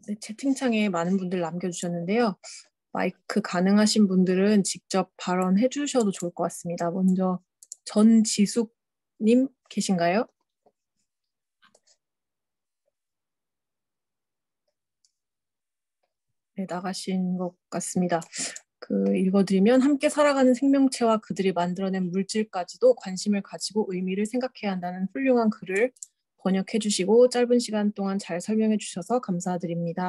네, 채팅창에 많은 분들 남겨주셨는데요. 마이크 가능하신 분들은 직접 발언해 주셔도 좋을 것 같습니다. 먼저 전지숙님 계신가요? 네, 나가신 것 같습니다. 읽어드리면 함께 살아가는 생명체와 그들이 만들어낸 물질까지도 관심을 가지고 의미를 생각해야 한다는 훌륭한 글을 번역해 주시고 짧은 시간 동안 잘 설명해 주셔서 감사드립니다.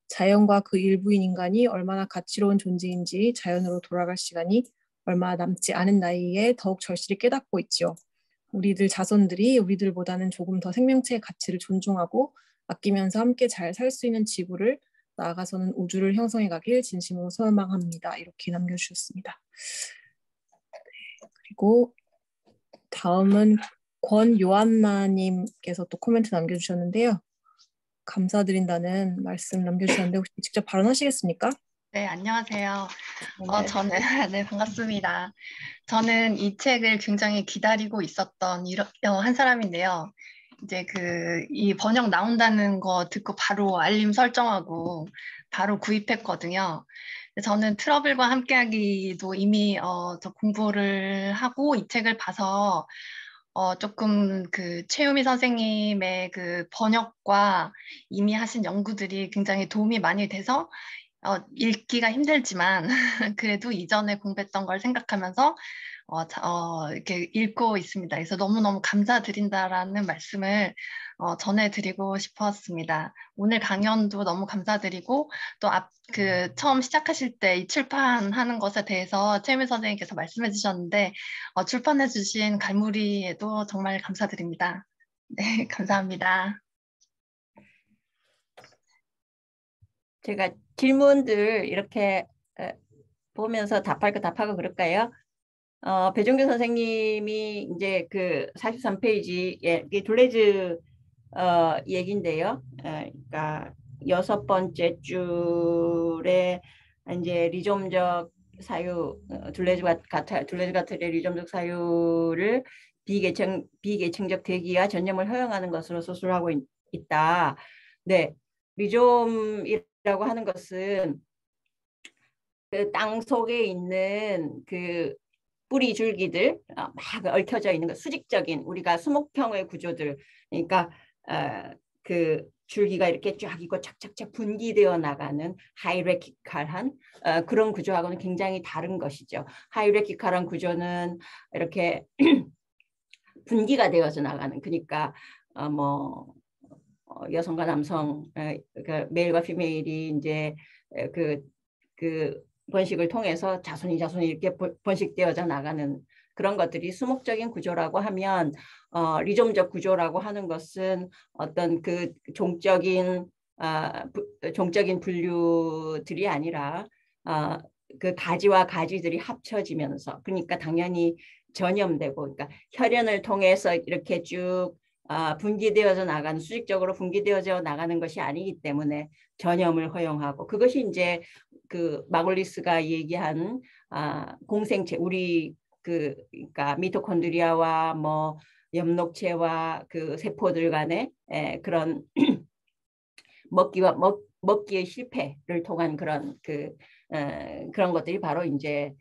자연과 그 일부인 인간이 얼마나 가치로운 존재인지 자연으로 돌아갈 시간이 얼마 남지 않은 나이에 더욱 절실히 깨닫고 있지요. 우리들 자손들이 우리들보다는 조금 더 생명체의 가치를 존중하고 아끼면서 함께 잘 살 수 있는 지구를 나아가서는 우주를 형성해 가길 진심으로 소망합니다. 이렇게 남겨주셨습니다. 그리고 다음은 권요한나님께서 또 코멘트 남겨주셨는데요. 감사드린다는 말씀 남겨주셨는데 혹시 직접 발언하시겠습니까? 네, 안녕하세요. 네. 저는, 네, 반갑습니다. 저는 이 책을 굉장히 기다리고 있었던 한 사람인데요. 이제 이 번역 나온다는 거 듣고 바로 알림 설정하고 바로 구입했거든요. 저는 트러블과 함께하기도 이미 저 공부를 하고 이 책을 봐서 조금 최유미 선생님의 번역과 이미 하신 연구들이 굉장히 도움이 많이 돼서 읽기가 힘들지만 그래도 이전에 공부했던 걸 생각하면서 이렇게 읽고 있습니다. 그래서 너무너무 감사드린다라는 말씀을 전해드리고 싶었습니다. 오늘 강연도 너무 감사드리고 또 처음 시작하실 때 이 출판하는 것에 대해서 최유미 선생님께서 말씀해 주셨는데 출판해 주신 갈무리에도 정말 감사드립니다. 네, 감사합니다. 제가 질문들 이렇게 보면서 답할 거 답하고 그럴까요? 배종규 선생님이 이제 43페이지 이 둘레즈 얘기인데요. 그러니까 6번째 줄에 이제 리좀적 사유 둘레즈 가틀의 리좀적 사유를 비계층적 대기와 전념을 허용하는 것으로 소술하고 있다. 네, 리좀이라고 하는 것은 땅 속에 있는 뿌리 줄기들 막 얽혀져 있는 수직적인 우리가 수목형의 구조들, 그러니까 줄기가 이렇게 쫙 있고 착착착 분기되어 나가는 하이라키칼한 그런 구조하고는 굉장히 다른 것이죠. 하이라키칼한 구조는 이렇게 분기가 되어서 나가는, 그러니까 여성과 남성, 메일과 피메일이 이제 그 번식을 통해서 자손이 이렇게 번식되어져 나가는 그런 것들이 수목적인 구조라고 하면, 리좀적 구조라고 하는 것은 어떤 종적인 분류들이 아니라 가지와 가지들이 합쳐지면서, 그러니까 당연히 전염되고, 그러니까 혈연을 통해서 이렇게 쭉 분기되어져 나가는, 수직적으로 분기되어져 나가는 것이 아니기 때문에 전염을 허용하고, 그것이 이제 마골리스가 얘기한 공생체, 우리 그러니까 미토콘드리아와 엽록체와 세포들 간의 그런 먹기의 실패를 통한 그런 그런 것들이 바로 이제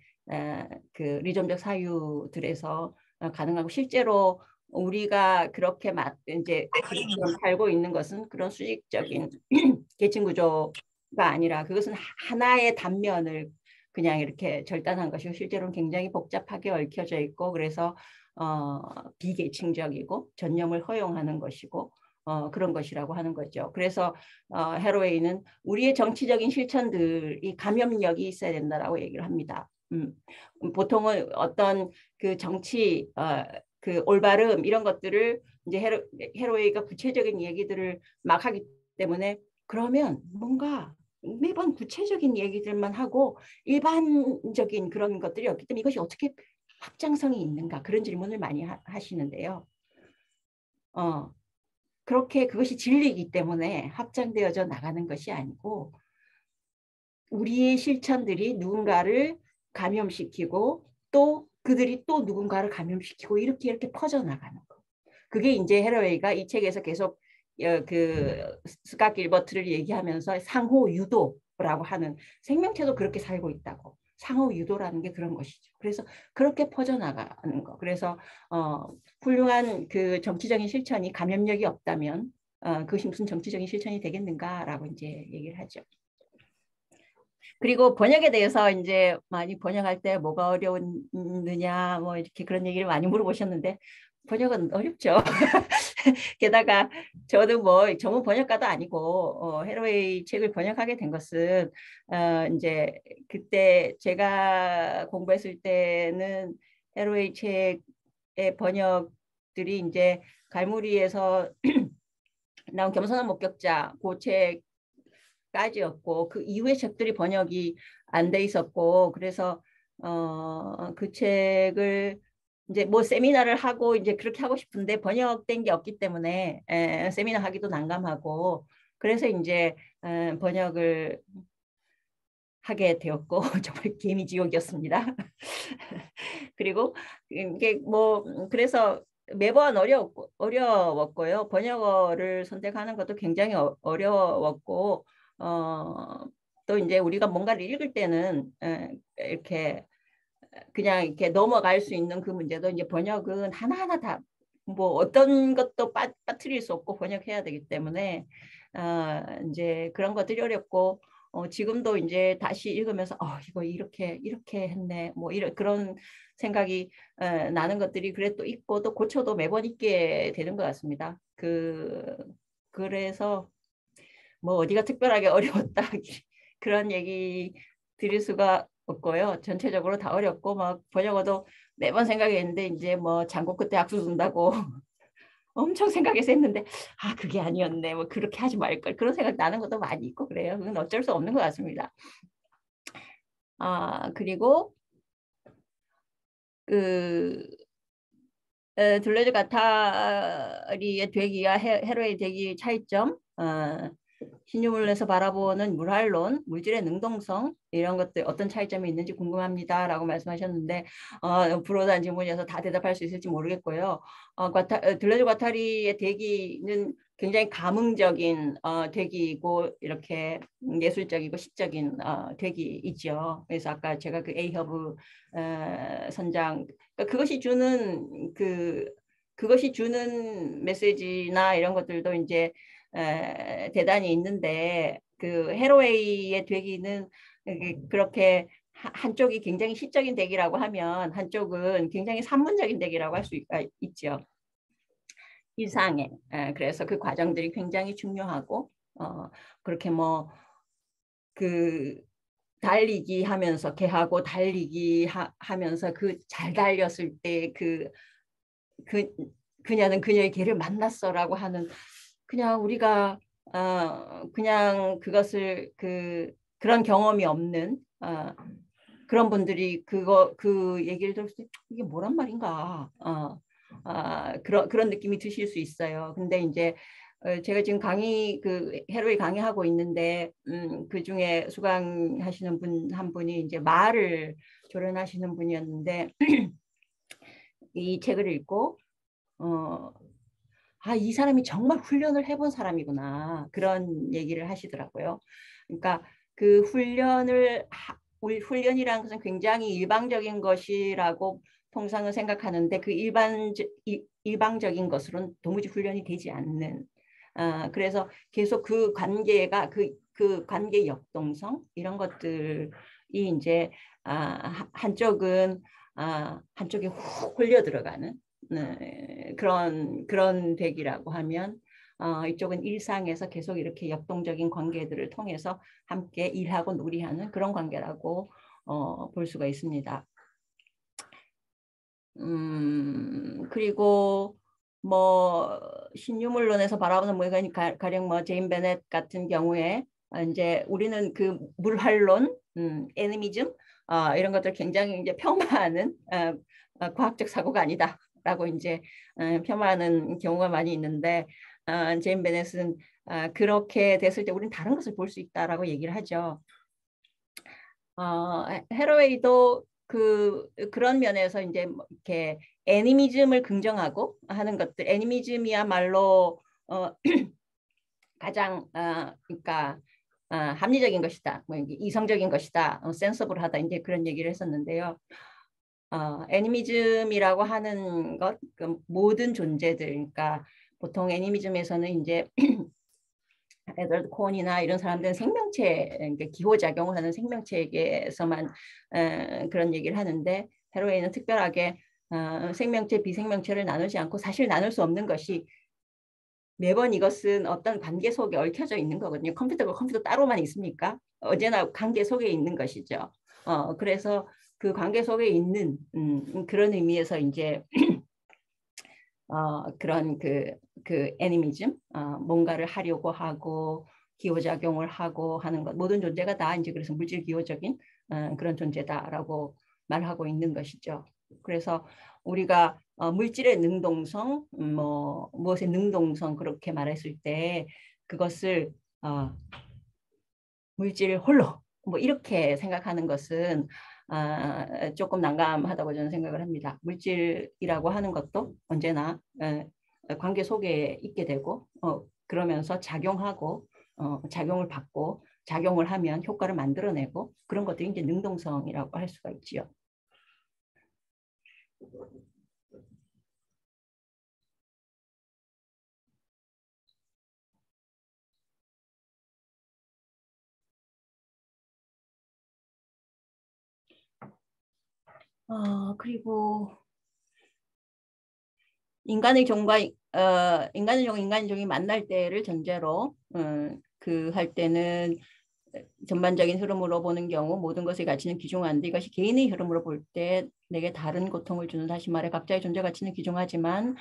리좀적 사유들에서 가능하고, 실제로 우리가 그렇게 이제 살고 있는 것은 그런 수직적인 계층 구조가 아니라, 그것은 하나의 단면을 그냥 이렇게 절단한 것이고, 실제로는 굉장히 복잡하게 얽혀져 있고, 그래서 비계층적이고 전염을 허용하는 것이고 그런 것이라고 하는 거죠. 그래서 해로웨이는 우리의 정치적인 실천들이 감염력이 있어야 된다라고 얘기를 합니다. 보통은 어떤 정치 올바름 이런 것들을 이제 해로웨이가 구체적인 얘기들을 막 하기 때문에, 그러면 뭔가 매번 구체적인 얘기들만 하고 일반적인 그런 것들이 없기 때문에 이것이 어떻게 확장성이 있는가, 그런 질문을 많이 하시는데요. 그렇게 그것이 진리이기 때문에 확장되어져 나가는 것이 아니고, 우리의 실천들이 누군가를 감염시키고 또 그들이 또 누군가를 감염시키고 이렇게 퍼져나가는 거. 그게 이제 해러웨이가 이 책에서 계속 그 스캇 길버트를 얘기하면서 상호 유도라고 하는 생명체도 그렇게 살고 있다고. 상호 유도라는 게 그런 것이죠. 그래서 그렇게 퍼져나가는 거. 그래서 훌륭한 그 정치적인 실천이 감염력이 없다면 그것이 무슨 정치적인 실천이 되겠는가라고 이제 얘기를 하죠. 그리고 번역에 대해서 이제 많이 번역할 때 뭐가 어려웠느냐 뭐 이렇게 그런 얘기를 많이 물어보셨는데 번역은 어렵죠. 게다가 저도 뭐 전문 번역가도 아니고 해로웨이 책을 번역하게 된 것은 이제 그때 제가 공부했을 때는 해로웨이 책의 번역들이 이제 갈무리에서 나온 겸손한 목격자 그 책까지였고 그 이후의 책들이 번역이 안 돼 있었고 그래서 그 책을 이제 뭐 세미나를 하고 이제 그렇게 하고 싶은데 번역된 게 없기 때문에 세미나 하기도 난감하고 그래서 이제 번역을 하게 되었고 정말 개미지옥이었습니다. 그리고 이게 뭐 그래서 매번 어려웠고요. 번역어를 선택하는 것도 굉장히 어려웠고 또 이제 우리가 뭔가를 읽을 때는 이렇게 그냥 이렇게 넘어갈 수 있는 그 문제도 이제 번역은 하나하나 다 뭐 어떤 것도 빠뜨릴 수 없고 번역해야 되기 때문에 이제 그런 것들이 어렵고 지금도 이제 다시 읽으면서 이거 이렇게 했네 뭐 이런 그런 생각이 나는 것들이 그래 또 있고 또 고쳐도 매번 있게 되는 것 같습니다. 그래서 뭐 어디가 특별하게 어려웠다 그런 얘기 드릴 수가 없고요. 전체적으로 다 어렵고 막 번역어도 매번 생각했는데 이제 뭐 장고 끝에 악수 둔다고 엄청 생각해서 했는데 그게 아니었네 뭐 그렇게 하지 말걸 그런 생각 나는 것도 많이 있고 그래요. 그건 어쩔 수 없는 것 같습니다. 그리고 둘레즈 가타리의 되기와 헤로의 되기의 차이점 신유물에서 바라보는 물활론, 물질의 능동성 이런 것들 어떤 차이점이 있는지 궁금합니다 라고 말씀하셨는데 불어단 질문이어서 다 대답할 수 있을지 모르겠고요. 둘레즈 과타리의 되기는 굉장히 감흥적인 되기이고 이렇게 예술적이고 시적인 되기이죠. 그래서 아까 제가 그 에이허브 선장 그것이 주는 그것이 주는 메시지나 이런 것들도 이제 대단히 있는데 그 헤로웨이의 되기는 그렇게 한쪽이 굉장히 시적인 되기라고 하면 한쪽은 굉장히 산문적인 되기라고 할 수 있죠. 일상에. 그래서 그 과정들이 굉장히 중요하고 그렇게 뭐 그 달리기 하면서 개하고 달리기 하면서 그 잘 달렸을 때 그녀는 그녀의 개를 만났어라고 하는 그냥 우리가 그냥 그것을 그런 경험이 없는 그런 분들이 그 얘기를 들었을 때 이게 뭐란 말인가 그런 느낌이 드실 수 있어요. 근데 이제 제가 지금 헤로웨이 강의하고 있는데 그 중에 수강하시는 분 한 분이 이제 말을 조련하시는 분이었는데 이 책을 읽고 이 사람이 정말 훈련을 해본 사람이구나 그런 얘기를 하시더라고요. 그러니까 그 훈련이라는 것은 굉장히 일방적인 것이라고 통상은 생각하는데 그 일방적인 것으로는 도무지 훈련이 되지 않는 그래서 계속 그 관계가 그 관계 역동성 이런 것들이 이제 한쪽에 훅 홀려 들어가는 그런 되기라고 하면 이쪽은 일상에서 계속 이렇게 역동적인 관계들을 통해서 함께 일하고 놀이하는 그런 관계라고 볼 수가 있습니다. 그리고 뭐 신유물론에서 바라보는 뭐가 가령 뭐 제인 베넷 같은 경우에 이제 우리는 그 물활론, 애니미즘 이런 것들 굉장히 이제 폄하하는 과학적 사고가 아니다라고 이제 폄하하는 경우가 많이 있는데 제인 베넷은 그렇게 됐을 때 우리는 다른 것을 볼 수 있다라고 얘기를 하죠. 헤로웨이도 그런 면에서 이제 이렇게 애니미즘을 긍정하고 하는 것들, 애니미즘이야말로 가장 그러니까 합리적인 것이다, 뭐 이성적인 것이다, 센서블하다 이제 그런 얘기를 했었는데요. 애니미즘이라고 하는 것, 그 모든 존재들, 그러니까 보통 애니미즘에서는 이제 에드워드 콘이나 이런 사람들은 생명체, 그러니까 기호작용을 하는 생명체에게서만 그런 얘기를 하는데, 헤로웨이는 특별하게 생명체, 비생명체를 나누지 않고 사실 나눌 수 없는 것이 매번 이것은 어떤 관계 속에 얽혀져 있는 거거든요. 컴퓨터가 컴퓨터 따로만 있습니까? 언제나 관계 속에 있는 것이죠. 그래서 그 관계 속에 있는 그런 의미에서 이제 그런 그 애니미즘, 뭔가를 하려고 하고 기호작용을 하고 하는 것, 모든 존재가 다 이제 그래서 물질 기호적인 그런 존재다라고 말하고 있는 것이죠. 그래서 우리가 물질의 능동성, 뭐 무엇의 능동성 그렇게 말했을 때 그것을 물질 홀로 뭐 이렇게 생각하는 것은 조금 난감하다고 저는 생각을 합니다. 물질이라고 하는 것도 언제나 관계 속에 있게 되고 그러면서 작용하고 작용을 받고 작용을 하면 효과를 만들어내고 그런 것들이 이제 능동성이라고 할 수가 있지요. 그리고 인간의 종과 인간의 종이 만날 때를 전제로 그 할 때는 전반적인 흐름으로 보는 경우 모든 것의 가치는 귀중한데 이것이 개인의 흐름으로 볼 때 내게 다른 고통을 주는, 다시 말해 각자의 존재 가치는 귀중하지만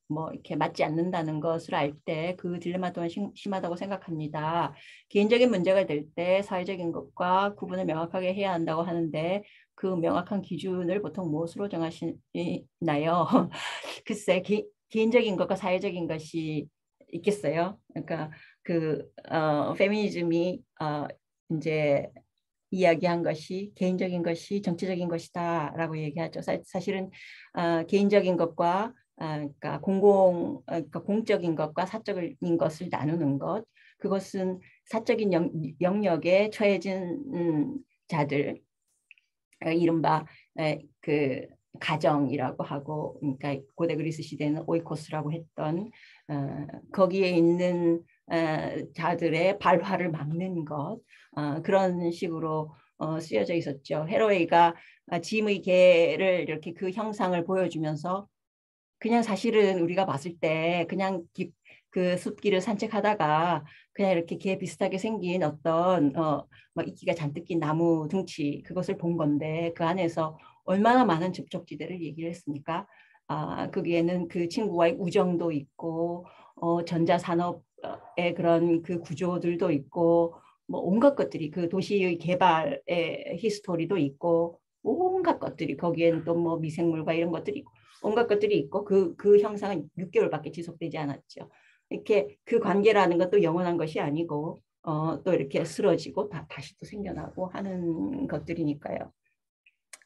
뭐 이렇게 맞지 않는다는 것을 알 때 그 딜레마 또한 심하다고 생각합니다. 개인적인 문제가 될 때 사회적인 것과 구분을 명확하게 해야 한다고 하는데 그 명확한 기준을 보통 무엇으로 정하시나요? 글쎄, 개인적인 것과 사회적인 것이 있겠어요. 그러니까 그 페미니즘이 이제 이야기한 것이 개인적인 것이 정치적인 것이다라고 얘기하죠. 사실은 개인적인 것과 그러니까 그러니까 공적인 것과 사적인 것을 나누는 것, 그것은 사적인 영역에 처해진 자들, 이른바 그 가정이라고 하고, 그러니까 고대 그리스 시대는 오이코스라고 했던 거기에 있는 자들의 발화를 막는 것, 그런 식으로 쓰여져 있었죠. 헤로웨이가 짐의 개를 이렇게 그 형상을 보여주면서 그냥 사실은 우리가 봤을 때 그냥 그 숲길을 산책하다가 그냥 이렇게 개 비슷하게 생긴 어떤 막 이끼가 잔뜩 낀 나무 둥치 그것을 본 건데 그 안에서 얼마나 많은 접촉지대를 얘기를 했습니까? 거기에는 그 친구와의 우정도 있고 전자산업의 그런 그 구조들도 있고 뭐 온갖 것들이 그 도시의 개발의 히스토리도 있고 온갖 것들이 거기에는 또 뭐 미생물과 이런 것들이 있고 온갖 것들이 있고 그 형상은 6개월밖에 지속되지 않았죠. 이렇게 그 관계라는 것도 영원한 것이 아니고 또 이렇게 쓰러지고 다시 또 생겨나고 하는 것들이니까요.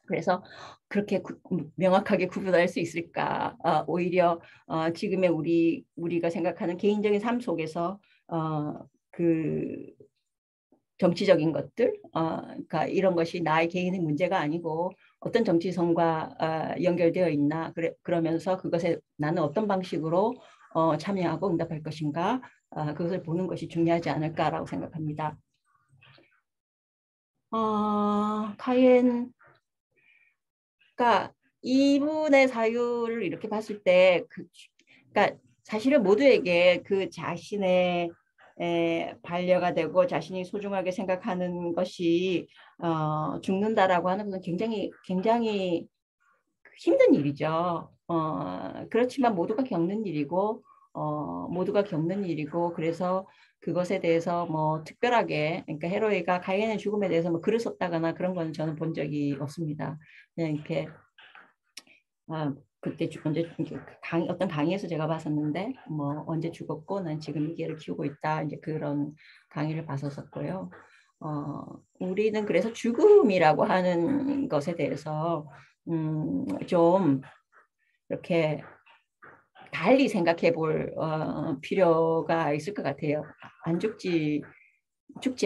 그래서 그렇게 명확하게 구분할 수 있을까? 오히려 지금의 우리가 생각하는 개인적인 삶 속에서 그 정치적인 것들, 그러니까 이런 것이 나의 개인의 문제가 아니고 어떤 정치성과 연결되어 있나, 그러면서 그것에 나는 어떤 방식으로 참여하고 응답할 것인가, 그것을 보는 것이 중요하지 않을까라고 생각합니다. 카이엔, 그러니까 이분의 사유를 이렇게 봤을 때, 그러니까 사실은 모두에게 그 자신의 반려가 되고 자신이 소중하게 생각하는 것이 죽는다라고 하는 것은 굉장히 힘든 일이죠. 그렇지만 모두가 겪는 일이고 그래서 그것에 대해서 뭐 특별하게, 그러니까 헤로이가 가이엔의 죽음에 대해서 뭐 글을 썼다거나 그런 거는 저는 본 적이 없습니다. 그냥 이렇게 그때 언제 어떤 강의에서 제가 봤었는데 뭐 언제 죽었고 난 지금 이 개를 키우고 있다, 이제 그런 강의를 봤었고요. 우리는 그래서 죽음이라고 하는 것에 대해서 좀 이렇게 달리 생각해 볼 필요가 있을 것 같아요. 안 죽지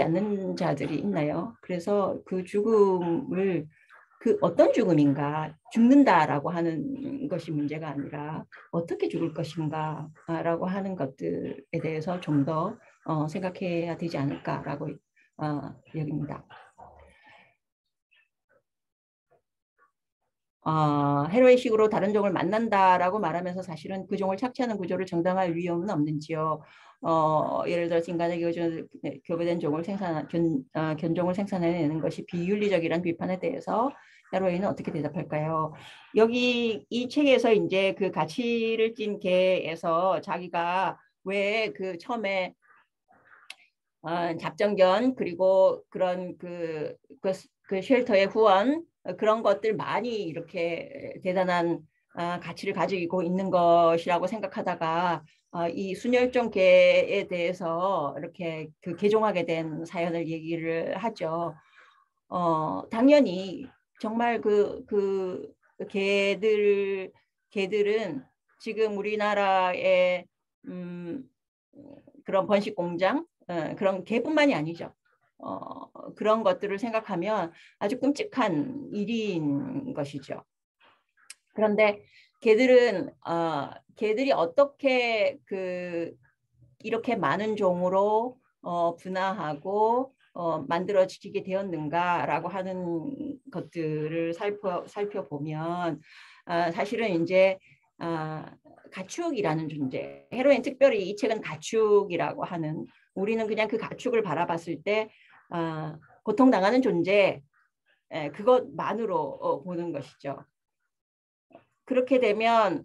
않는 자들이 있나요? 그래서 그 죽음을 그 어떤 죽음인가, 죽는다라고 하는 것이 문제가 아니라 어떻게 죽을 것인가라고 하는 것들에 대해서 좀 더 생각해야 되지 않을까라고 여깁니다. 헤로이식으로 다른 종을 만난다라고 말하면서 사실은 그 종을 착취하는 구조를 정당화할 위험은 없는지요. 예를 들어서 인간의 교배된 종을 견종을 생산해내는 것이 비윤리적이라는 비판에 대해서 헤로이는 어떻게 대답할까요? 여기 이 책에서 이제 그 가치를 띤 개에서 자기가 왜 그 처음에 잡정견 그리고 그런 그 쉘터의 후원 그런 것들 많이 이렇게 대단한 가치를 가지고 있는 것이라고 생각하다가 이 순혈종 개에 대해서 이렇게 그 개종하게 된 사연을 얘기를 하죠. 당연히 정말 그 개들은 지금 우리나라의 그런 번식 공장 그런 개뿐만이 아니죠. 그런 것들을 생각하면 아주 끔찍한 일인 것이죠. 그런데 개들이 어떻게 이렇게 많은 종으로 분화하고 만들어지게 되었는가라고 하는 것들을 살펴보면 사실은 이제 가축이라는 존재, 헤로인 특별히 이 책은 가축이라고 하는, 우리는 그냥 그 가축을 바라봤을 때 고통당하는 존재, 그것만으로 보는 것이죠. 그렇게 되면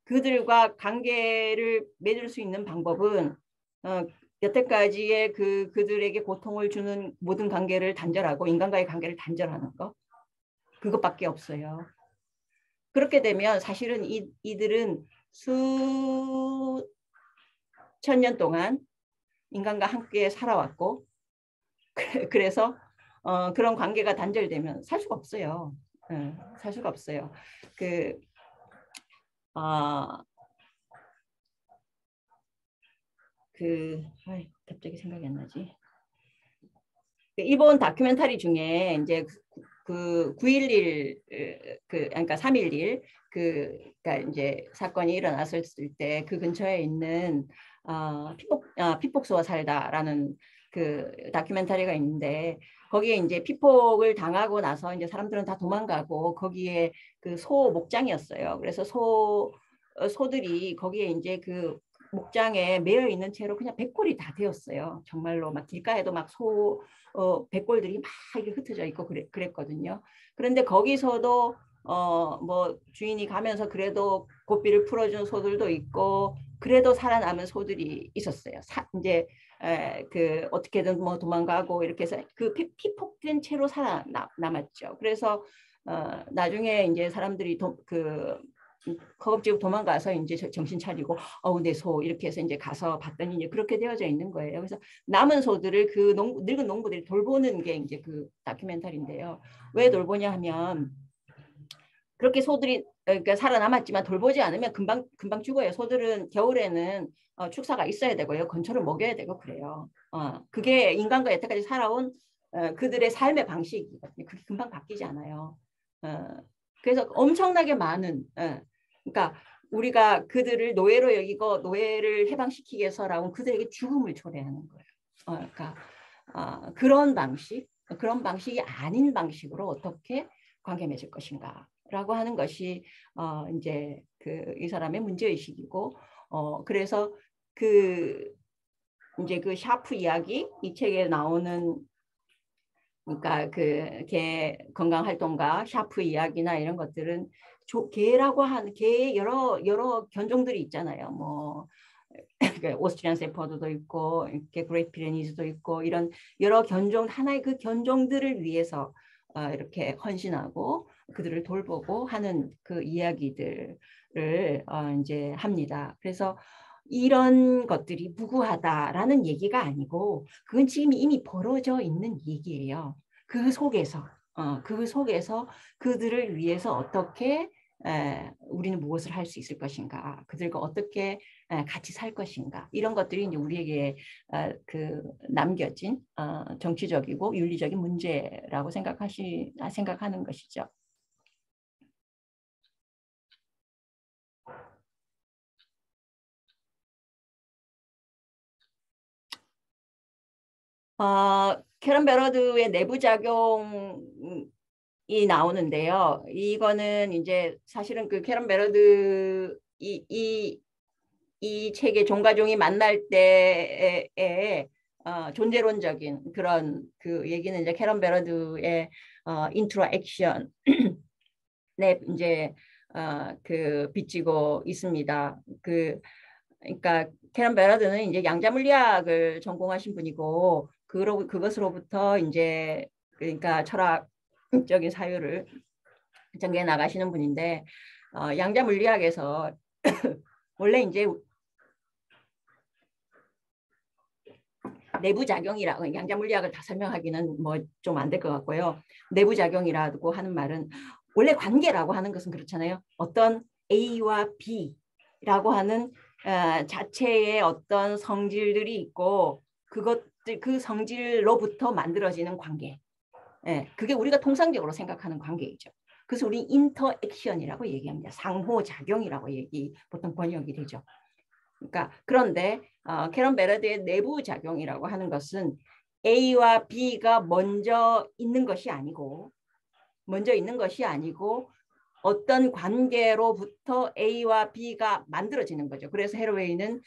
그들과 관계를 맺을 수 있는 방법은 여태까지의 그들에게 고통을 주는 모든 관계를 단절하고 인간과의 관계를 단절하는 것, 그것밖에 없어요. 그렇게 되면 사실은 이들은 수천 년 동안 인간과 함께 살아왔고 그래서 그런 관계가 단절되면 살 수가 없어요. 살 수가 없어요. 갑자기 생각이 안 나지. 일본 다큐멘터리 중에 이제 그 9.11 그러니까 3.11 그러니까 이제 사건이 일어났을 때 그 근처에 있는 피폭소와 살다라는 그 다큐멘터리가 있는데 거기에 이제 피폭을 당하고 나서 이제 사람들은 다 도망가고 거기에 그 소 목장이었어요. 그래서 소들이 거기에 이제 그 목장에 매여 있는 채로 그냥 백골이 다 되었어요. 정말로 막 길가에도 막 백골들이 막 이렇게 흩어져 있고 그랬거든요. 그런데 거기서도 뭐 주인이 가면서 그래도 고삐를 풀어준 소들도 있고 그래도 살아남은 소들이 있었어요. 이제 그 어떻게든 뭐 도망가고 이렇게 해서 그 피폭된 채로 살아남았죠. 그래서 나중에 이제 사람들이 허겁지겁 도망가서 이제 정신 차리고 내 소 이렇게 해서 이제 가서 봤더니 이제 그렇게 되어져 있는 거예요. 그래서 남은 소들을 그 늙은 농부들이 돌보는 게 이제 그 다큐멘터리인데요. 왜 돌보냐 하면 그렇게 소들이 그러니까 살아남았지만 돌보지 않으면 금방 죽어요. 소들은 겨울에는 축사가 있어야 되고요. 건초를 먹여야 되고 그래요. 그게 인간과 여태까지 살아온 그들의 삶의 방식이거든요. 그게 금방 바뀌지 않아요. 그래서 엄청나게 많은 그러니까 우리가 그들을 노예로 여기고 노예를 해방시키기 위해서라고 그들에게 죽음을 초래하는 거예요. 그러니까 그런 방식이 아닌 방식으로 어떻게 관계 맺을 것인가라고 하는 것이 이제 이 사람의 문제의식이고 그래서 이제 그 샤프 이야기 이 책에 나오는 그러니까 개 건강 활동가 샤프 이야기나 이런 것들은 개라고 하는 개의 여러 견종들이 있잖아요. 뭐 오스트리안 세퍼드도 있고 이렇게 그레이트 피레니즈도 있고 이런 여러 견종 하나의 그 견종들을 위해서 이렇게 헌신하고 그들을 돌보고 하는 그 이야기들을 이제 합니다. 그래서 이런 것들이 무구하다라는 얘기가 아니고 그건 지금 이미 벌어져 있는 얘기예요. 그 속에서 그들을 위해서 어떻게 우리는 무엇을 할 수 있을 것인가, 그들과 어떻게 같이 살 것인가, 이런 것들이 이제 우리에게 그 남겨진 정치적이고 윤리적인 문제라고 생각하는 것이죠. 캐런 베러드의 내부작용이 나오는데요. 이거는 이제 사실은 그 캐런 베러드 이 책의 종가종이 만날 때의 존재론적인 그런 그 얘기는 이제 캐런 베러드의 인트로액션에 이제 그 비치고 있습니다. 그러니까 캐런 베러드는 이제 양자 물리학을 전공하신 분이고 그것으로부터 이제 그러니까 철학적인 사유를 전개해 나가시는 분인데 양자 물리학에서 원래 이제 내부작용이라고, 양자 물리학을 다 설명하기는 뭐 좀 안 될 것 같고요. 내부작용이라고 하는 말은 원래 관계라고 하는 것은 그렇잖아요. 어떤 A와 B라고 하는 자체의 어떤 성질들이 있고 그 성질로부터 만들어지는 관계. 그게 우리가 통상적으로 생각하는 관계이죠. 그래서 우리 인터액션이라고 얘기합니다. 상호작용이라고 보통 번역이 되죠. 그러니까 그런데 캐런 베러드의 내부작용이라고 하는 것은 A와 B가 먼저 있는 것이 아니고 어떤 관계로부터 A와 B가 만들어지는 거죠. 그래서 해로웨이는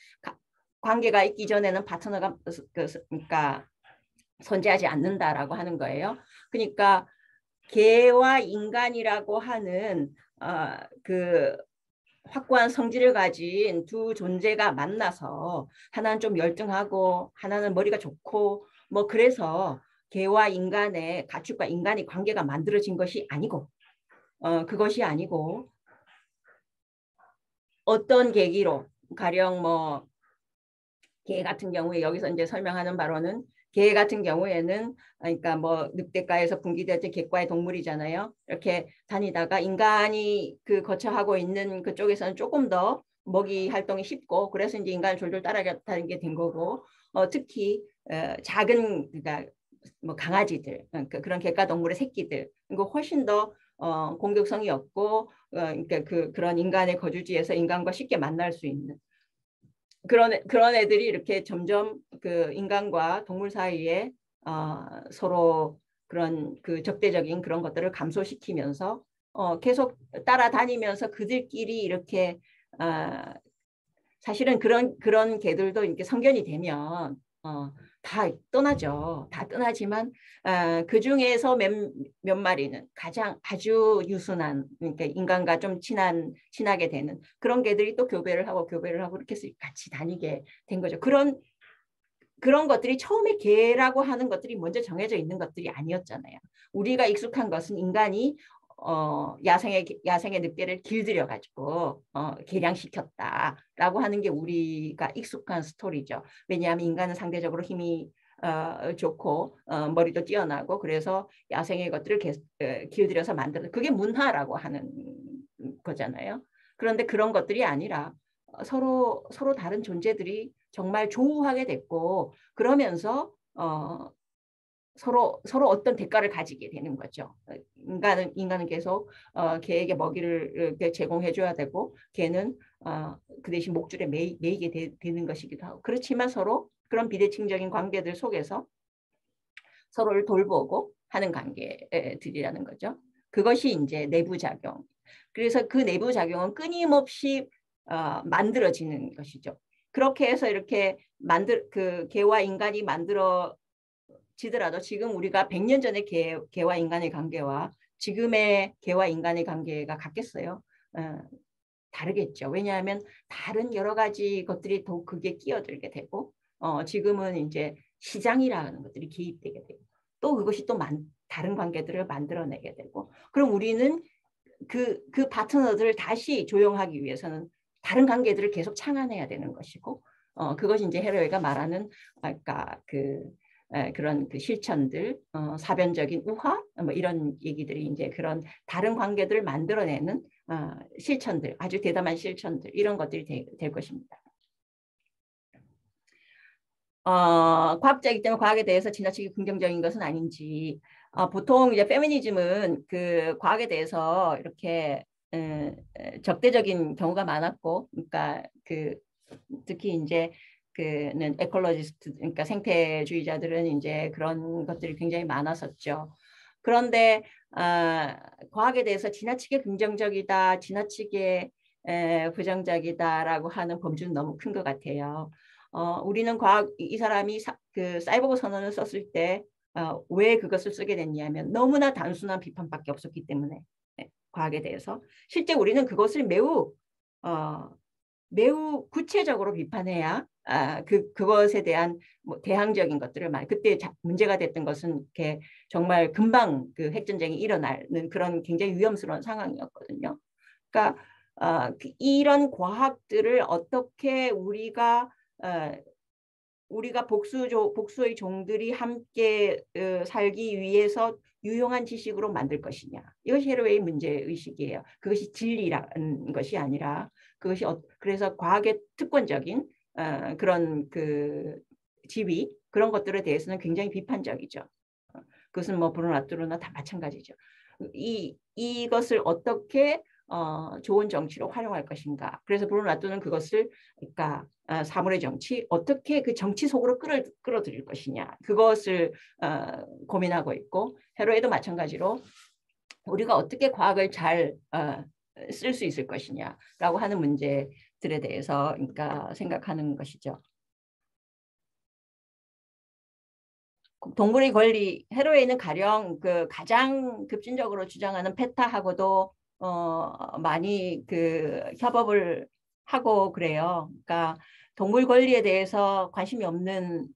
관계가 있기 전에는 파트너가 그러니까 존재하지 않는다라고 하는 거예요. 그러니까 개와 인간이라고 하는 그 확고한 성질을 가진 두 존재가 만나서 하나는 좀 열등하고 하나는 머리가 좋고 뭐 그래서 개와 인간의 가축과 인간의 관계가 만들어진 것이 아니고 그것이 아니고 어떤 계기로 가령 뭐 개 같은 경우에 여기서 이제 설명하는 바로는 개 같은 경우에는 그러니까 뭐 늑대과에서 분기됐던 객과의 동물이잖아요. 이렇게 다니다가 인간이 그 거처하고 있는 그쪽에서는 조금 더 먹이 활동이 쉽고 그래서 이제 인간을 졸졸 따라다니게 된 거고 특히 작은 그러니까 뭐 강아지들 그러니까 그런 객과 동물의 새끼들 이거 훨씬 더 공격성이 없고 그러니까 그런 인간의 거주지에서 인간과 쉽게 만날 수 있는 그런 애들이 이렇게 점점 그 인간과 동물 사이에 서로 그런 그 적대적인 그런 것들을 감소시키면서 계속 따라다니면서 그들끼리 이렇게 사실은 그런 개들도 이렇게 성견이 되면 다 떠나죠. 다 떠나지만 그 중에서 몇 마리는 아주 유순한 그러니까 인간과 좀 친하게 되는 그런 개들이 또 교배를 하고 이렇게 해서 같이 다니게 된 거죠. 그런 것들이 처음에 개라고 하는 것들이 먼저 정해져 있는 것들이 아니었잖아요. 우리가 익숙한 것은 인간이 야생의 늑대를 길들여 가지고 개량시켰다라고 하는 게 우리가 익숙한 스토리죠. 왜냐하면 인간은 상대적으로 힘이 좋고 머리도 뛰어나고 그래서 야생의 것들을 길들여서 만드는 그게 문화라고 하는 거잖아요. 그런데 그런 것들이 아니라 서로 다른 존재들이 정말 조우하게 됐고 그러면서 서로 어떤 대가를 가지게 되는 거죠. 인간은 계속 개에게 먹이를 제공해줘야 되고 개는 그 대신 목줄에 매이게 되는 것이기도 하고 그렇지만 서로 그런 비대칭적인 관계들 속에서 서로를 돌보고 하는 관계들이라는 거죠. 그것이 이제 내부작용. 그래서 그 내부작용은 끊임없이 만들어지는 것이죠. 그렇게 해서 이렇게 그 개와 인간이 만들어지더라도 지금 우리가 100년 전의 개와 인간의 관계와 지금의 개와 인간의 관계가 같겠어요? 다르겠죠. 왜냐하면 다른 여러 가지 것들이 더 그게 끼어들게 되고 지금은 이제 시장이라는 것들이 개입되게 되고 또 그것이 또 다른 관계들을 만들어내게 되고 그럼 우리는 그 파트너들을 다시 조용하기 위해서는 다른 관계들을 계속 창안해야 되는 것이고 그것이 이제 해로웨이가 말하는 아까 그런 그 실천들 사변적인 우화 뭐 이런 얘기들이 이제 그런 다른 관계들을 만들어내는 실천들, 아주 대담한 실천들 이런 것들이 될 것입니다. 과학자이기 때문에 과학에 대해서 지나치게 긍정적인 것은 아닌지 보통 이제 페미니즘은 그 과학에 대해서 이렇게 적대적인 경우가 많았고, 그러니까 그 특히 이제 그는 에콜로지스트, 그러니까 생태주의자들은 이제 그런 것들이 굉장히 많았었죠. 그런데 과학에 대해서 지나치게 긍정적이다, 지나치게 부정적이다라고 하는 범주는 너무 큰 것 같아요. 우리는 이 사람이 그 사이보그 선언을 썼을 때 왜 그것을 쓰게 됐냐면 너무나 단순한 비판밖에 없었기 때문에 과학에 대해서 실제 우리는 그것을 매우 구체적으로 비판해야 그것에 대한 뭐 대항적인 것들을 그때 문제가 됐던 것은 이렇게 정말 금방 그 핵전쟁이 일어나는 그런 굉장히 위험스러운 상황이었거든요. 그러니까 이런 과학들을 어떻게 우리가 복수의 종들이 함께 살기 위해서 유용한 지식으로 만들 것이냐. 이것이 헤로웨이 문제의식이에요. 그것이 진리라는 것이 아니라 그것이 그래서 과학의 특권적인 그런 그 지위 그런 것들에 대해서는 굉장히 비판적이죠. 그것은 뭐 브루노 라뚜르나 다 마찬가지죠. 이것을 어떻게 좋은 정치로 활용할 것인가. 그래서 브루노 라뚜르는 그것을 그러니까 사물의 정치, 어떻게 그 정치 속으로 끌어들일 것이냐. 그것을 고민하고 있고, 헤로에도 마찬가지로 우리가 어떻게 과학을 잘 쓸 수 있을 것이냐라고 하는 문제들에 대해서 그러니까 생각하는 것이죠. 동물의 권리, 헤로에는 가령 그 가장 급진적으로 주장하는 페타하고도 많이 그 협업을 하고 그래요. 그러니까 동물 권리에 대해서 관심이 없는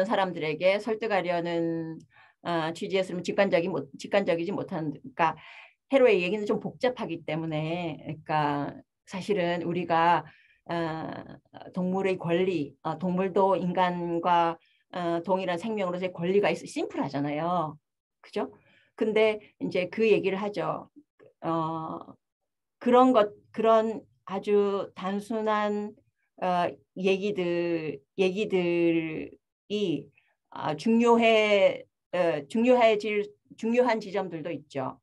사람들에게 설득하려는 취지였으면 직관적이지 못한. 그러니까 헤로의 얘기는 좀 복잡하기 때문에, 그러니까 사실은 우리가 동물의 권리, 동물도 인간과 동일한 생명으로서의 권리가 있어 심플하잖아요. 그죠? 근데 이제 그 얘기를 하죠. 그런 아주 단순한 얘기들이 중요한 지점들도 있죠.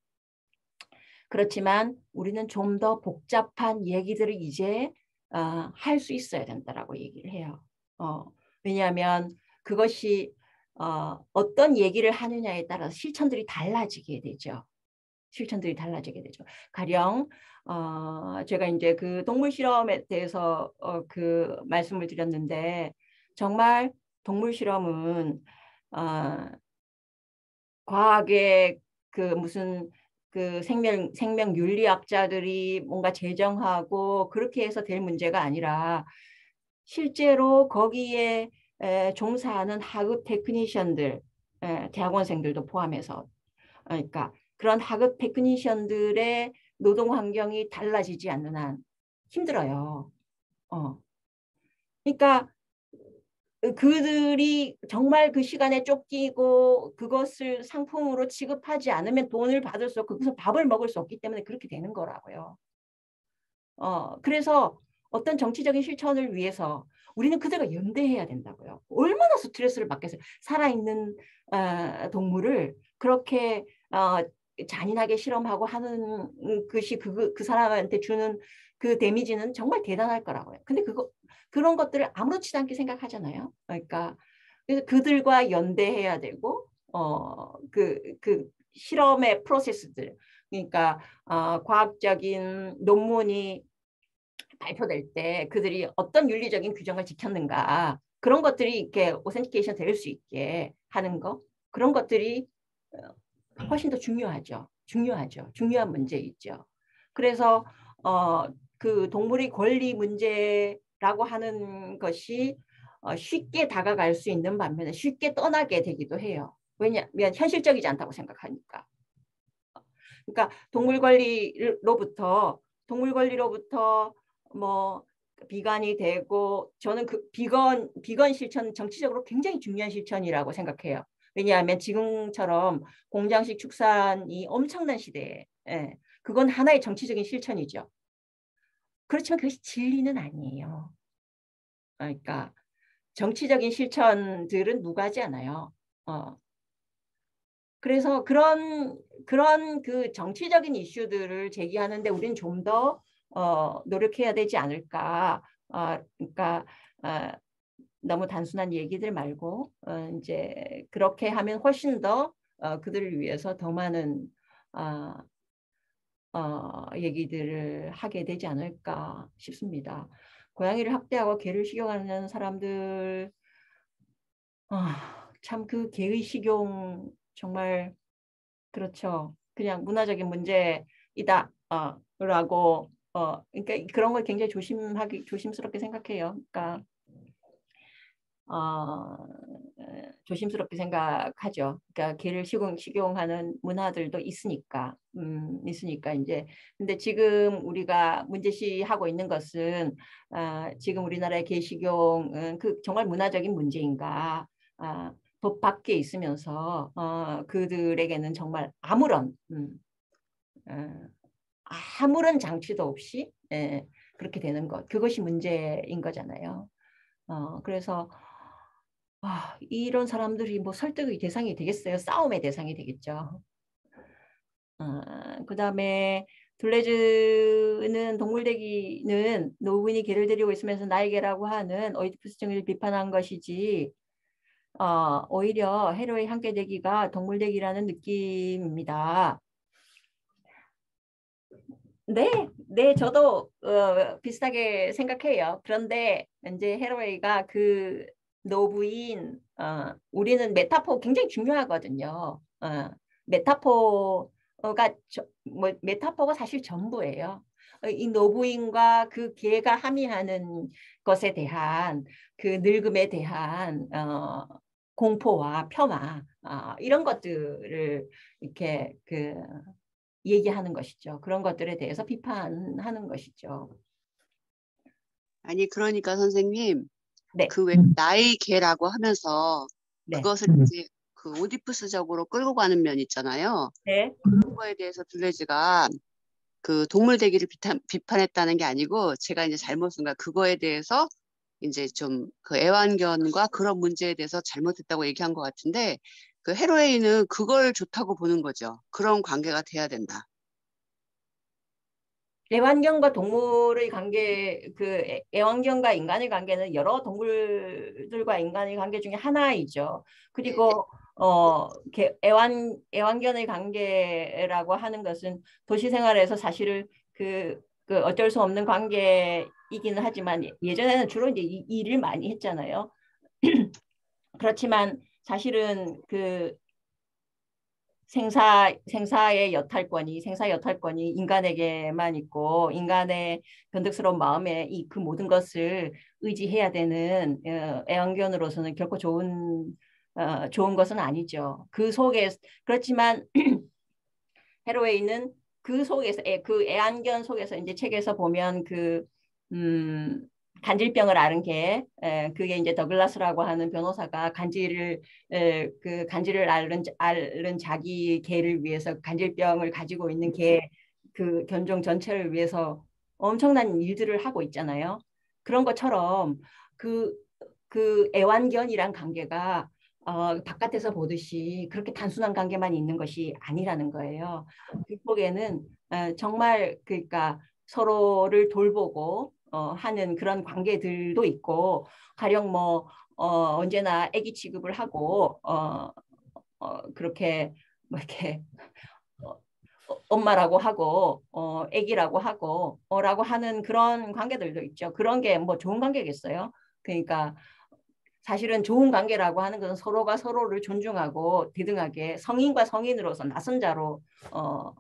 그렇지만 우리는 좀 더 복잡한 얘기들을 이제 할 수 있어야 된다라고 얘기를 해요. 왜냐하면 그것이 어떤 얘기를 하느냐에 따라서 실천들이 달라지게 되죠. 가령 제가 이제 그 동물 실험에 대해서 그 말씀을 드렸는데, 정말 동물 실험은 과학의 그 무슨 그 생명 윤리학자들이 뭔가 제정하고 그렇게 해서 될 문제가 아니라 실제로 거기에 종사하는 하급 테크니션들, 대학원생들도 포함해서, 그러니까 그런 하급 테크니션들의 노동 환경이 달라지지 않는 한 힘들어요. 그러니까 그들이 정말 그 시간에 쫓기고 그것을 상품으로 취급하지 않으면 돈을 받을 수 없고 그래서 밥을 먹을 수 없기 때문에 그렇게 되는 거라고요. 그래서 어떤 정치적인 실천을 위해서 우리는 그들과 연대해야 된다고요. 얼마나 스트레스를 받겠어요. 살아있는 동물을 그렇게 잔인하게 실험하고 하는 것이 그 사람한테 주는 그 데미지는 정말 대단할 거라고요. 근데 그런 것들을 아무렇지도 않게 생각하잖아요. 그러니까 그래서 그들과 연대해야 되고 그 실험의 프로세스들, 그러니까 과학적인 논문이 발표될 때 그들이 어떤 윤리적인 규정을 지켰는가, 그런 것들이 이렇게 오센티케이션 될 수 있게 하는 거, 그런 것들이 훨씬 더 중요하죠. 중요한 문제이죠. 그래서 그 동물의 권리 문제라고 하는 것이 쉽게 다가갈 수 있는 반면에 쉽게 떠나게 되기도 해요. 왜냐하면 현실적이지 않다고 생각하니까. 그러니까 동물 권리로부터 뭐 비건이 되고, 저는 그 비건 실천 정치적으로 굉장히 중요한 실천이라고 생각해요. 왜냐하면 지금처럼 공장식 축산이 엄청난 시대에 그건 하나의 정치적인 실천이죠. 그렇지만 그것이 진리는 아니에요. 그러니까 정치적인 실천들은 무가지 않아요. 그래서 그런 그 정치적인 이슈들을 제기하는데 우리는 좀 더 노력해야 되지 않을까. 그러니까 너무 단순한 얘기들 말고 이제 그렇게 하면 훨씬 더 그들을 위해서 더 많은 얘기들을 하게 되지 않을까 싶습니다. 고양이를 학대하고 개를 식용하는 사람들 참 그 개의 식용 정말 그렇죠. 그냥 문화적인 문제이다 라고 그러니까 그런 걸 굉장히 조심스럽게 생각해요. 그러니까 조심스럽게 생각하죠. 그러니까 개를 식용하는 문화들도 있으니까 이제 근데 지금 우리가 문제시하고 있는 것은 지금 우리나라의 개 식용은 그 정말 문화적인 문제인가? 법 밖에 있으면서 그들에게는 정말 아무런 장치도 없이 그렇게 되는 것 그것이 문제인 거잖아요. 그래서 이런 사람들이 뭐 설득의 대상이 되겠어요? 싸움의 대상이 되겠죠. 그 다음에 둘레즈는 동물대기는 노부인이 개를 데리고 있으면서 나의 개라고 하는 오이디푸스 정의를 비판한 것이지 오히려 헤로의 함께 되기가 동물대기라는 느낌입니다. 네, 저도 비슷하게 생각해요. 그런데 이제 헤로웨이가 그 노부인, 우리는 굉장히 중요하거든요. 메타포가 사실 전부예요. 이 노부인과 그 개가 함의하는 것에 대한 그 늙음에 대한 공포와 폄하 이런 것들을 이렇게 얘기하는 것이죠. 그런 것들에 대해서 비판하는 것이죠. 아니 그러니까 선생님 네. 그 왜 나의 개라고 하면서 네. 그것을 이제 그 오디푸스적으로 끌고 가는 면 있잖아요. 네. 그런 거에 대해서 둘레즈가 그 동물 대기를 비판했다는 게 아니고 제가 이제 잘못 쓴 거야. 그거에 대해서 이제 좀 그 애완견과 그런 문제에 대해서 잘못했다고 얘기한 것 같은데 그 헤로웨이는 그걸 좋다고 보는 거죠. 그런 관계가 돼야 된다. 애완견과 동물의 관계, 애완견과 인간의 관계는 여러 동물들과 인간의 관계 중에 하나이죠. 그리고 애완견의 관계라고 하는 것은 도시 생활에서 사실은 그 어쩔 수 없는 관계이기는 하지만 예전에는 주로 이제 일을 많이 했잖아요. 그렇지만 사실은 그 생사 여탈권이 인간에게만 있고 인간의 변덕스러운 마음에 그 모든 것을 의지해야 되는 애완견으로서는 결코 좋은 것은 아니죠. 그 속에 그렇지만 헤로웨이는 그 속에서 그 애완견 속에서 이제 책에서 보면 간질병을 앓은 개, 그게 이제 더글라스라고 하는 변호사가 간질을 앓는 자기 개를 위해서 간질병을 가지고 있는 개 그 견종 전체를 위해서 엄청난 일들을 하고 있잖아요. 그런 것처럼 그 애완견이란 관계가 바깥에서 보듯이 그렇게 단순한 관계만 있는 것이 아니라는 거예요. 그쪽에는 정말 그러니까 서로를 돌보고 하는 그런 관계들도 있고 가령 뭐 언제나 아기 취급을 하고 그렇게 뭐 이렇게 엄마라고 하고 아기라고 하고 라고 하는 그런 관계들도 있죠. 그런 게 뭐 좋은 관계겠어요? 그러니까 사실은 좋은 관계라고 하는 것은 서로가 서로를 존중하고 대등하게 성인과 성인으로서 낯선 자로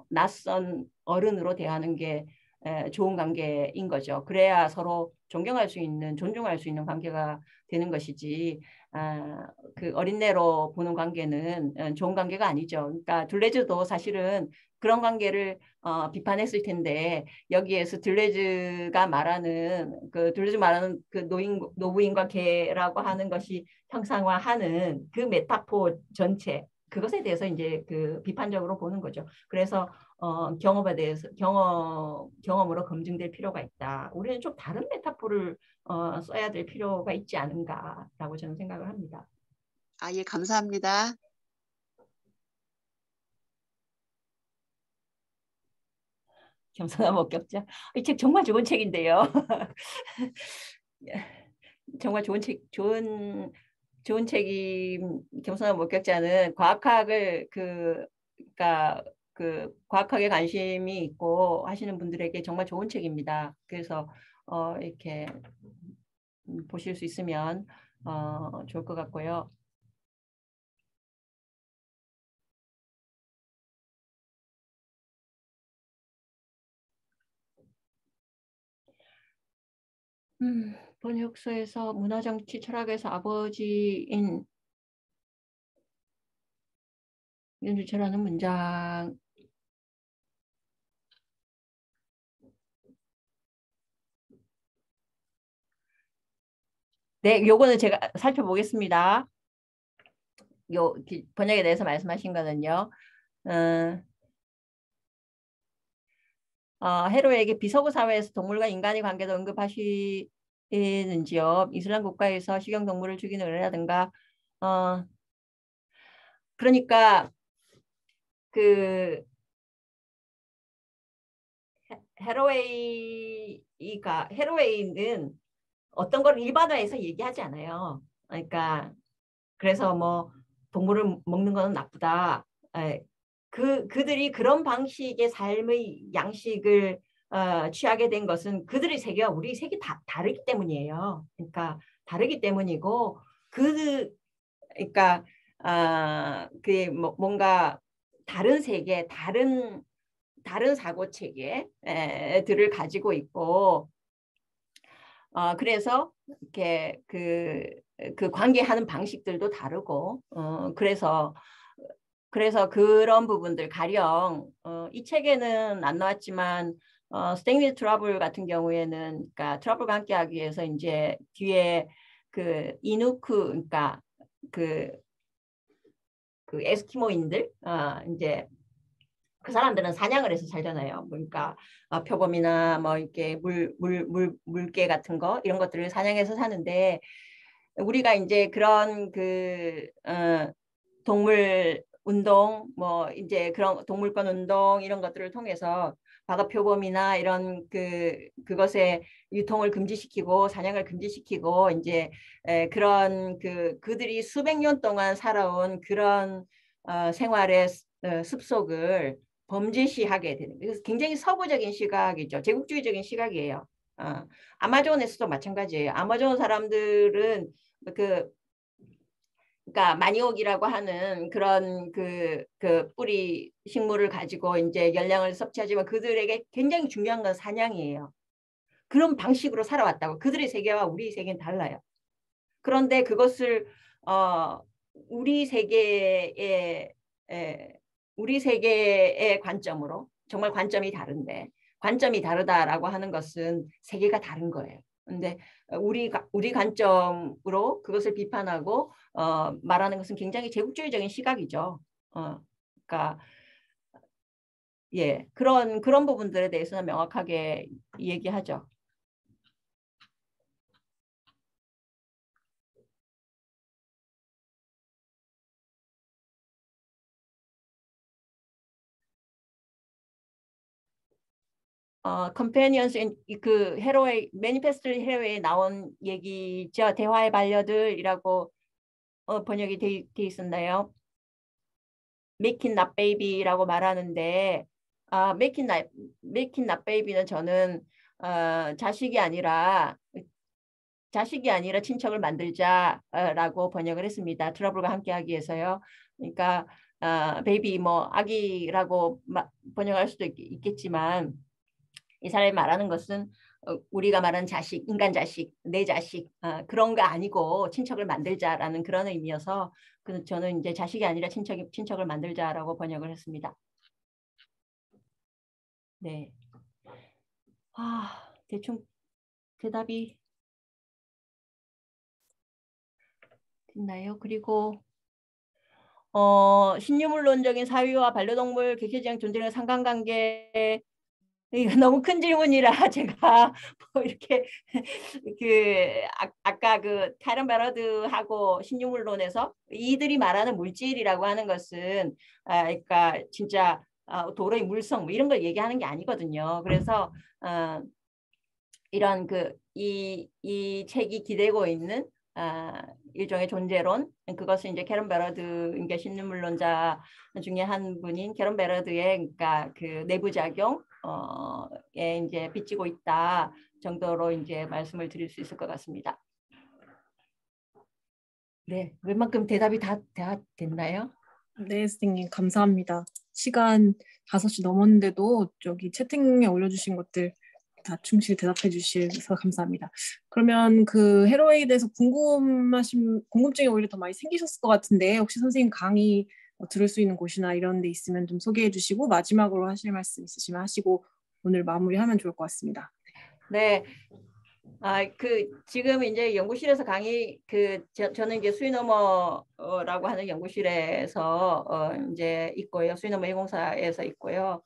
낯선 어른으로 대하는 게 좋은 관계인 거죠. 그래야 서로 존경할 수 있는, 존중할 수 있는 관계가 되는 것이지, 그 어린애로 보는 관계는 좋은 관계가 아니죠. 그러니까 둘레즈도 사실은 그런 관계를 비판했을 텐데, 여기에서 둘레즈가 말하는 그 노부인과 개라고 하는 것이 형상화하는 그 메타포 전체, 그것에 대해서 이제 그 비판적으로 보는 거죠. 그래서 경험에 대해서 경험으로 검증될 필요가 있다. 우리는 좀 다른 메타포를 써야 될 필요가 있지 않은가라고 저는 생각을 합니다. 예, 감사합니다. 겸손한 목격자. 이 책 정말 좋은 책인데요. 정말 좋은 책이 겸손한 목격자는 과학학을 그러니까 그 과학학에 관심이 있고 하시는 분들에게 정말 좋은 책입니다. 그래서 이렇게 보실 수 있으면 좋을 것 같고요. 번역서에서 문화정치 철학에서 아버지인 윤주철라는 문장, 네, 요거는 제가 살펴보겠습니다. 요 번역에 대해서 말씀하신 거는요. 헤로에게 비서구 사회에서 동물과 인간의 관계도 언급하시는지요. 이슬람 국가에서 식용동물을 죽이는 의뢰라든가 그러니까 그 헤로웨이는 어떤 걸 일반화해서 얘기하지 않아요. 그러니까 그래서 뭐 동물을 먹는 거는 나쁘다. 그들이 그런 방식의 삶의 양식을 취하게 된 것은 그들의 세계와 우리 세계 다 다르기 때문이에요. 그러니까 다르기 때문이고 그러니까 그 뭔가 다른 세계, 다른 사고 체계들을 가지고 있고 그래서 이렇게 그 관계하는 방식들도 다르고 그래서 그런 부분들 가령 이 책에는 안 나왔지만 스탠리 트러블 같은 경우에는 그러니까 트러블과 함께하기 위해서 이제 뒤에 그 이누크 그러니까 그 에스키모인들 이제 그 사람들은 사냥을 해서 살잖아요. 그러니까 표범이나 뭐 이렇게 물개 같은 거 이런 것들을 사냥해서 사는데 우리가 이제 그런 동물 운동 뭐 이제 그런 동물권 운동 이런 것들을 통해서 바가표범이나 이런 그것의 유통을 금지시키고 사냥을 금지시키고 이제 그런 그들이 수백 년 동안 살아온 그런 생활의 습속을 범죄시하게 되는 그래서 굉장히 서구적인 시각이죠. 제국주의적인 시각이에요. 아마존에서도 마찬가지예요. 아마존 사람들은 그러니까 마니옥이라고 하는 그런 그 뿌리 식물을 가지고 이제 열량을 섭취하지만 그들에게 굉장히 중요한 건 사냥이에요. 그런 방식으로 살아왔다고. 그들의 세계와 우리 세계는 달라요. 그런데 그것을 우리 세계의 관점으로 정말 관점이 다른데 관점이 다르다라고 하는 것은 세계가 다른 거예요. 근데 우리 관점으로 그것을 비판하고 말하는 것은 굉장히 제국주의적인 시각이죠. 그러니까 예 그런 부분들에 대해서는 명확하게 얘기하죠. Companions in 그 헤로웨이 매니페스토 헤로웨이에 나온 얘기죠. 대화의 반려들이라고 번역이 돼 있었나요? Making Not Baby라고 말하는데 Making Not Baby는 저는 자식이 아니라 친척을 만들자라고 번역을 했습니다. 트러블과 함께하기 위해서요. 그러니까 베이비 뭐 아기라고 번역할 수도 있겠지만 이 사람이 말하는 것은 우리가 말하는 자식, 인간 자식, 내 자식 그런 거 아니고 친척을 만들자라는 그런 의미여서 저는 이제 자식이 아니라 친척을 만들자라고 번역을 했습니다. 네. 대충 대답이 됐나요? 그리고 신유물론적인 사위와 반려동물 객체지향 존재의 상관관계 이거 너무 큰 질문이라 제가 뭐 이렇게 아까 그 카런 베러드하고 신유물론에서 이들이 말하는 물질이라고 하는 것은 그러니까 진짜 도로의 물성 뭐 이런 걸 얘기하는 게 아니거든요. 그래서 이런 이 책이 기대고 있는 일종의 존재론 그것은 이제 캐런 베러드 그러니까 신유물론자 중에 한 분인 캐런 베러드의 그러니까 그 내부작용에 이제 비치고 있다 정도로 이제 말씀을 드릴 수 있을 것 같습니다. 네, 웬만큼 대답이 다 됐나요? 네, 선생님 감사합니다. 시간 5시 넘었는데도 저기 채팅에 올려주신 것들 다 충실히 대답해 주셔서 감사합니다. 그러면 그 헤로웨이에 대해서 궁금증이 오히려 더 많이 생기셨을 것 같은데 혹시 선생님 강의 들을 수 있는 곳이나 이런 데 있으면 좀 소개해 주시고 마지막으로 하실 말씀 있으시면 하시고 오늘 마무리하면 좋을 것 같습니다. 네. 지금 이제 연구실에서 강의 저는 이제 스위너머라고 하는 연구실에서 이제 있고요. 스위너머 104에서 있고요.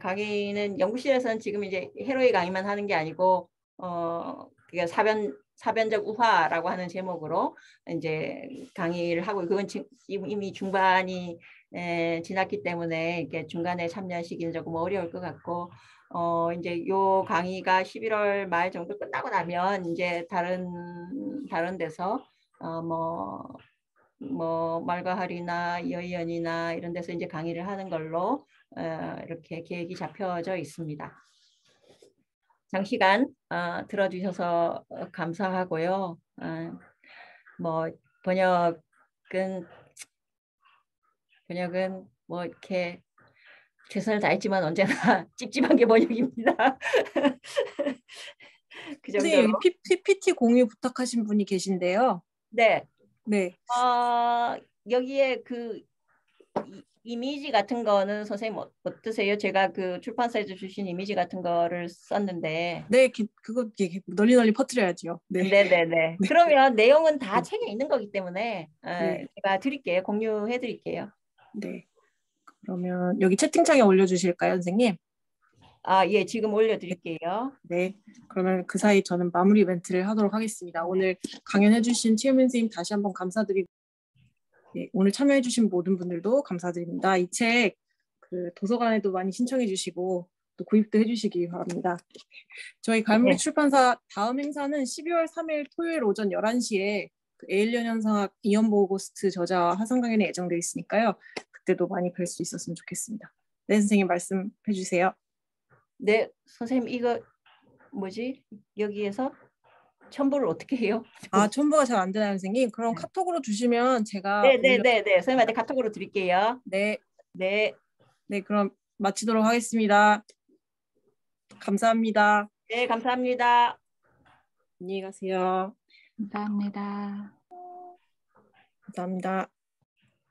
강의는 연구실에서는 지금 이제 헤로이 강의만 하는 게 아니고 그게 사변적 우화라고 하는 제목으로 이제 강의를 하고 그건 이미 중반이 지났기 때문에 이렇게 중간에 참여하시기는 조금 어려울 것 같고 이제 요 강의가 11월 말 정도 끝나고 나면 이제 다른 데서 뭐 말가할이나 여의연이나 이런 데서 이제 강의를 하는 걸로 이렇게 계획이 잡혀져 있습니다. 장시간 들어주셔서 감사하고요. 뭐 번역은 뭐 이렇게 최선을 다했지만 언제나 찝찝한 게 번역입니다. 그 정도로. 선생님 여기 PPT 공유 부탁하신 분이 계신데요. 네. 네. 여기에 그 이미지 같은 거는 선생님 어떠세요? 제가 그 출판사에서 주신 이미지 같은 거를 썼는데. 네, 그거 널리 퍼뜨려야죠. 네. 네네네. 그러면 내용은 다 네. 책에 있는 거기 때문에 네. 제가 드릴게요. 공유해 드릴게요. 네. 그러면 여기 채팅창에 올려주실까요, 선생님? 예, 지금 올려드릴게요. 네. 그러면 그 사이 저는 마무리 멘트를 하도록 하겠습니다. 오늘 강연해주신 최유민 선생님 다시 한번 감사드리고, 네, 오늘 참여해주신 모든 분들도 감사드립니다. 이 책 그 도서관에도 많이 신청해주시고 또 구입도 해주시기 바랍니다. 저희 갈무리 출판사 다음 행사는 12월 3일 토요일 오전 11시에 그 에일리언 현상학 이연보 고스트 저자와 화상 강연이 예정되어 있으니까요. 그때도 많이 뵐 수 있었으면 좋겠습니다. 네, 선생님 말씀해 주세요. 네, 선생님 이거 뭐지? 여기에서 첨부를 어떻게 해요? 첨부가 잘 안 되나요, 선생님? 그럼 카톡으로 주시면 제가 네네네. 선생님한테 카톡으로 드릴게요. 네. 네. 네, 그럼 마치도록 하겠습니다. 감사합니다. 네, 감사합니다. 안녕히 가세요. 감사합니다. 감사합니다.